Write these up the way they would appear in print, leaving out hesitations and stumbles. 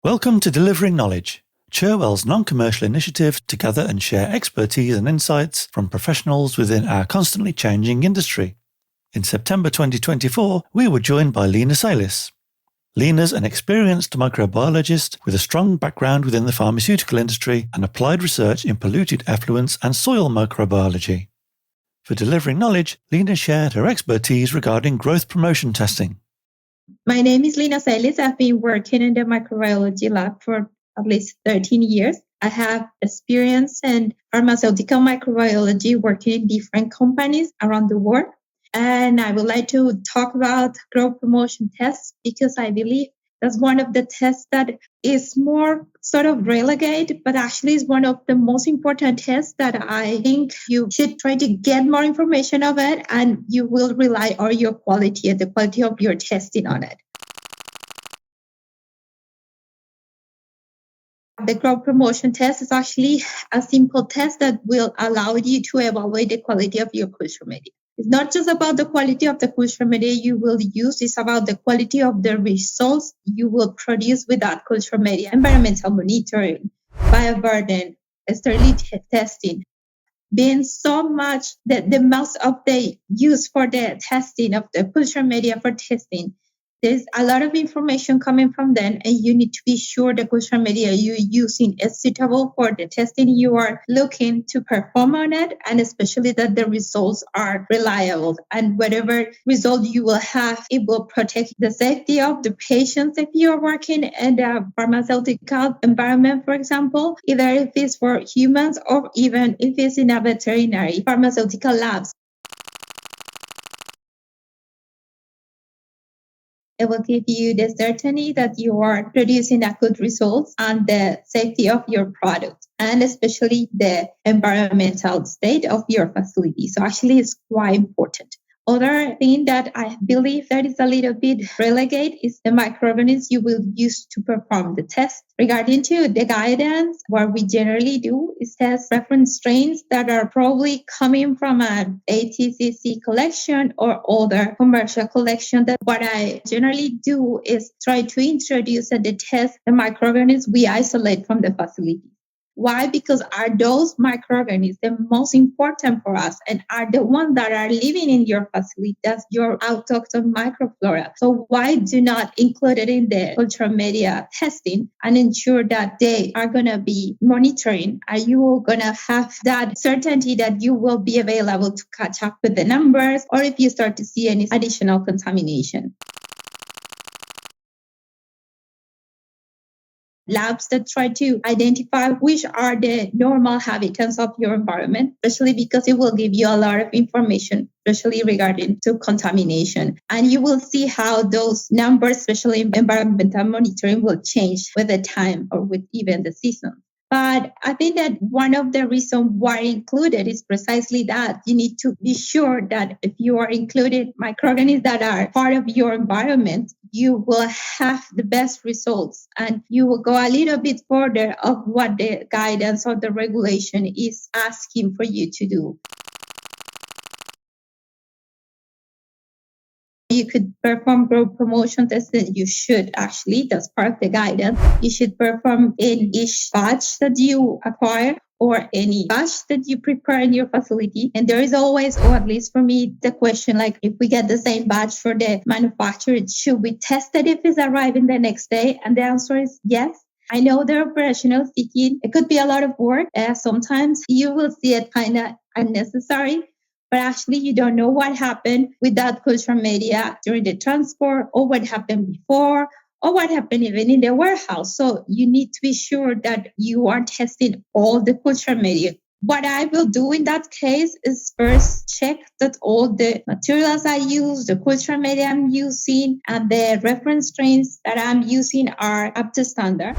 Welcome to Delivering Knowledge, Cherwell's non-commercial initiative to gather and share expertise and insights from professionals within our constantly changing industry. In September 2024, we were joined by Lina Celis. Lina's an experienced microbiologist with a strong background within the pharmaceutical industry and applied research in polluted effluents and soil microbiology. For Delivering Knowledge, Lina shared her expertise regarding growth promotion testing. My name is Lina Celis. I've been working in the microbiology lab for at least 13 years. I have experience in pharmaceutical microbiology working in different companies around the world. And I would like to talk about growth promotion tests because I believe that's one of the tests that is more sort of relegated, but actually is one of the most important tests that I think you should try to get more information of it, and you will rely on your quality and the quality of your testing on it. The growth promotion test is actually a simple test that will allow you to evaluate the quality of your culture media. It's not just about the quality of the culture media you will use, it's about the quality of the results you will produce with that culture media. Environmental monitoring, bioburden, sterility testing. Being so much that the most of the use for the testing of the culture media for testing, there's a lot of information coming from them, and you need to be sure the culture media you're using is suitable for the testing you are looking to perform on it, and especially that the results are reliable. And whatever result you will have, it will protect the safety of the patients if you are working in the pharmaceutical environment, for example, either if it's for humans or even if it's in a veterinary pharmaceutical labs. It will give you the certainty that you are producing a good results and the safety of your product, and especially the environmental state of your facility. So actually it's quite important. Other thing that I believe that is a little bit relegated is the microorganisms you will use to perform the test. Regarding to the guidance, what we generally do is test reference strains that are probably coming from an ATCC collection or other commercial collection. That what I generally do is try to introduce at the test the microorganisms we isolate from the facility. Why? Because are those microorganisms the most important for us and are the ones that are living in your facility? That's your autochthon microflora. So why do not include it in the culture media testing and ensure that they are going to be monitoring? Are you going to have that certainty that you will be available to catch up with the numbers, or if you start to see any additional contamination? Labs that try to identify which are the normal habitats of your environment, especially because it will give you a lot of information, especially regarding to contamination. And you will see how those numbers, especially in environmental monitoring, will change with the time or with even the season. But I think that one of the reasons why included is precisely that you need to be sure that if you are included microorganisms that are part of your environment, you will have the best results and you will go a little bit further of what the guidance or the regulation is asking for you to do. You could perform growth promotion tests, and you should actually, that's part of the guidance. You should perform in each batch that you acquire or any batch that you prepare in your facility. And there is always, or at least for me, the question, like if we get the same batch for the manufacturer, should we test it if it's arriving the next day? And the answer is yes. I know the operational thinking, it could be a lot of work. Sometimes you will see it kind of unnecessary. But actually, you don't know what happened with that culture media during the transport, or what happened before, or what happened even in the warehouse. So you need to be sure that you are testing all the culture media. What I will do in that case is first check that all the materials I use, the culture media I'm using, and the reference strains that I'm using are up to standard.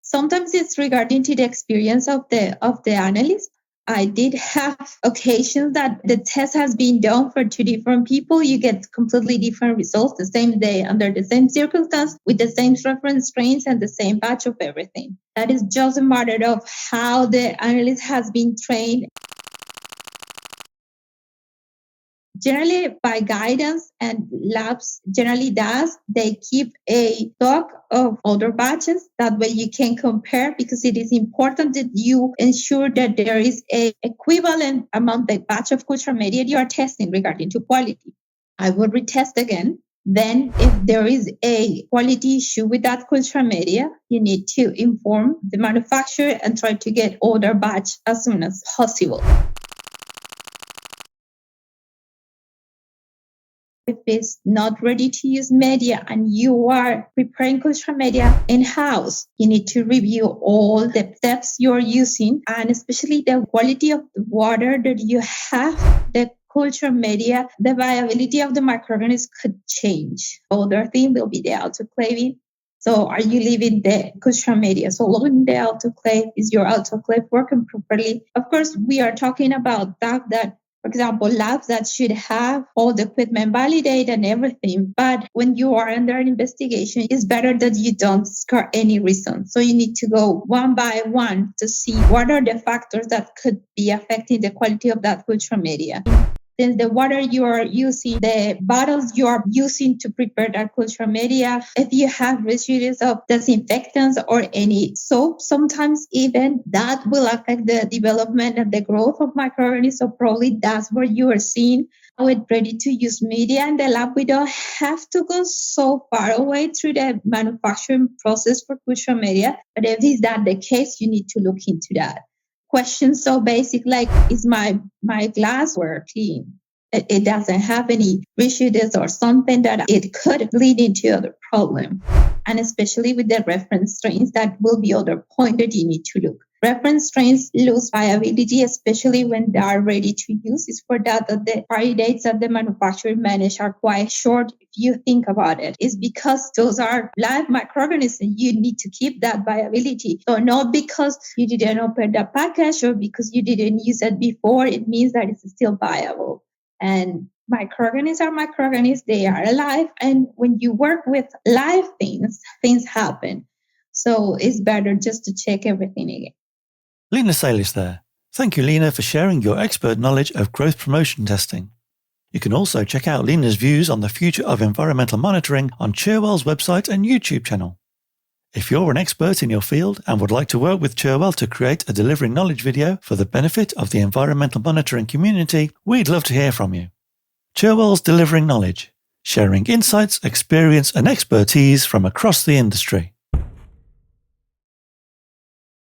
Sometimes it's regarding to the experience of the analyst. I did have occasions that the test has been done for two different people. You get completely different results the same day under the same circumstance with the same reference strains and the same batch of everything. That is just a matter of how the analyst has been trained. generally by guidance, and labs generally does, they keep a stock of older batches. That way you can compare, because it is important that you ensure that there is a equivalent amount the batch of culture media you are testing regarding to quality. I will retest again. Then if there is a quality issue with that culture media, you need to inform the manufacturer and try to get older batch as soon as possible. If it's not ready to use media and you are preparing culture media in-house, you need to review all the steps you're using, and especially the quality of the water that you have, the culture media, the viability of the microorganisms could change. Other thing will be the autoclaving. So are you leaving the culture media so long in the autoclave? Is your autoclave working properly? Of course, we are talking about that, for example, labs that should have all the equipment validated and everything. But when you are under an investigation, it's better that you don't score any reason. So you need to go one by one to see what are the factors that could be affecting the quality of that culture media. Then the water you are using, the bottles you are using to prepare that culture media, if you have residues of disinfectants or any soap, sometimes even that will affect the development and the growth of microorganisms. So probably that's where you are seeing with ready-to-use media in the lab. We don't have to go so far away through the manufacturing process for culture media. But if is that the case, you need to look into that. Questions so basic like, is my glassware clean? It doesn't have any residues or something that it could lead into other problem. And especially with the reference strains, that will be other point that you need to look. Reference strains lose viability, especially when they are ready to use. It's for that the expiry dates that the manufacturer manage are quite short. If you think about it, it's because those are live microorganisms. You need to keep that viability. So not because you didn't open the package or because you didn't use it before, it means that it's still viable. And microorganisms are microorganisms. They are alive. And when you work with live things happen. So it's better just to check everything again. Lina Celis there. Thank you, Lina, for sharing your expert knowledge of growth promotion testing. You can also check out Lina's views on the future of environmental monitoring on Cherwell's website and YouTube channel. If you're an expert in your field and would like to work with Cherwell to create a delivering knowledge video for the benefit of the environmental monitoring community, we'd love to hear from you. Cherwell's Delivering Knowledge, sharing insights, experience and expertise from across the industry.